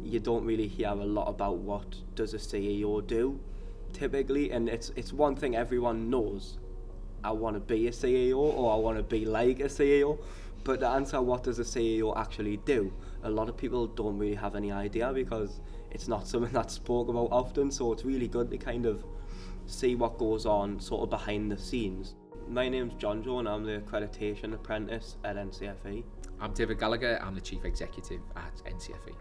You don't really hear a lot about what does a CEO do typically, and it's one thing everyone knows. I want to be a CEO, or I want to be like a CEO, but to answer what does a CEO actually do, a lot of people don't really have any idea because it's not something that's spoke about often. So it's really good to kind of see what goes on sort of behind the scenes. My name's John-Joe and I'm the accreditation apprentice at NCFE. I'm David Gallagher, I'm the Chief Executive at NCFE.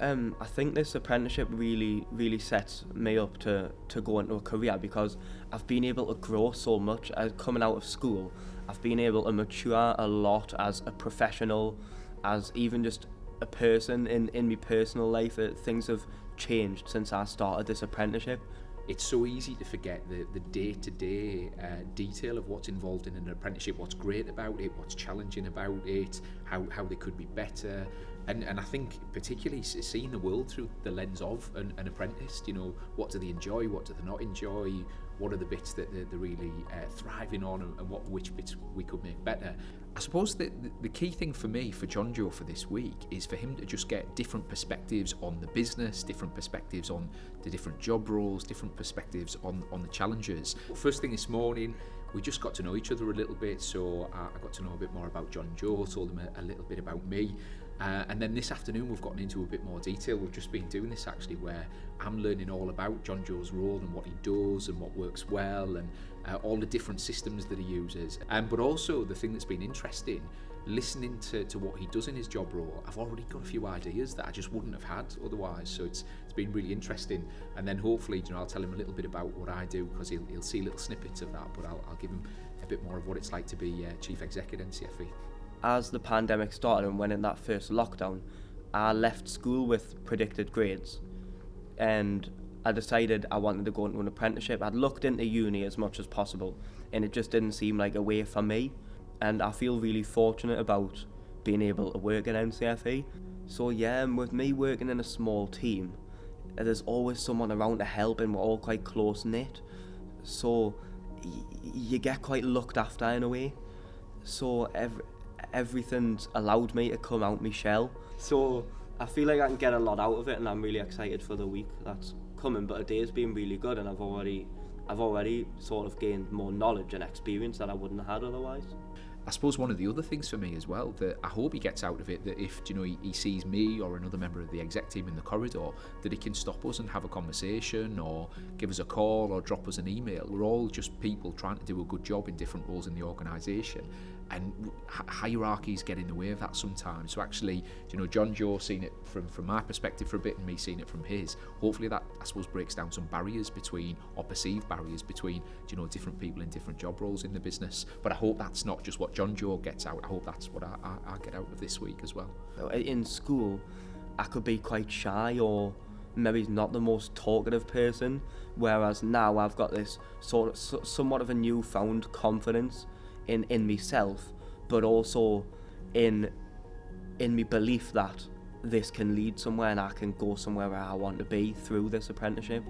I think this apprenticeship really sets me up to go into a career, because I've been able to grow so much as coming out of school. I've been able to mature a lot as a professional, as even just a person in my personal life. Things have changed since I started this apprenticeship. It's so easy to forget the day-to-day detail of what's involved in an apprenticeship, what's great about it, what's challenging about it, how they could be better. And I think particularly seeing the world through the lens of an apprentice, what do they enjoy, what do they not enjoy, what are the bits that they're really thriving on, and which bits we could make better. I suppose the key thing for me, for John-Joe for this week, is for him to just get different perspectives on the business, different perspectives on the different job roles, different perspectives on the challenges. First thing this morning, we just got to know each other a little bit, so I got to know a bit more about John-Joe, told him a little bit about me. And then this afternoon we've gotten into a bit more detail. We've just been doing this actually, where I'm learning all about John-Joe's role and what he does and what works well, and all the different systems that he uses. But also the thing that's been interesting, listening to what he does in his job role, I've already got a few ideas that I just wouldn't have had otherwise. So it's been really interesting. And then hopefully, I'll tell him a little bit about what I do, because he'll see little snippets of that. But I'll give him a bit more of what it's like to be Chief Exec at NCFE. As the pandemic started and went in that first lockdown, I left school with predicted grades, and I decided I wanted to go into an apprenticeship. I'd looked into uni as much as possible, and it just didn't seem like a way for me. And I feel really fortunate about being able to work at NCFE. So yeah, with me working in a small team, there's always someone around to help, and we're all quite close-knit. So you get quite looked after in a way. So everything's allowed me to come out my shell. So I feel like I can get a lot out of it, and I'm really excited for the week that's coming. But today's been really good, and I've already sort of gained more knowledge and experience that I wouldn't have had otherwise. I suppose one of the other things for me as well that I hope he gets out of it, that if he sees me or another member of the exec team in the corridor, that he can stop us and have a conversation, or give us a call, or drop us an email. We're all just people trying to do a good job in different roles in the organisation, and hierarchies get in the way of that sometimes. So actually, John-Joe seeing it from my perspective for a bit, and me seeing it from his, hopefully that, I suppose, breaks down some barriers between, or perceived barriers between, different people in different job roles in the business. But I hope that's not just what John-Joe gets out. I hope that's what I get out of this week as well. In school, I could be quite shy, or maybe not the most talkative person, whereas now I've got this somewhat of a newfound confidence in myself, but also in my belief that this can lead somewhere, and I can go somewhere where I want to be through this apprenticeship.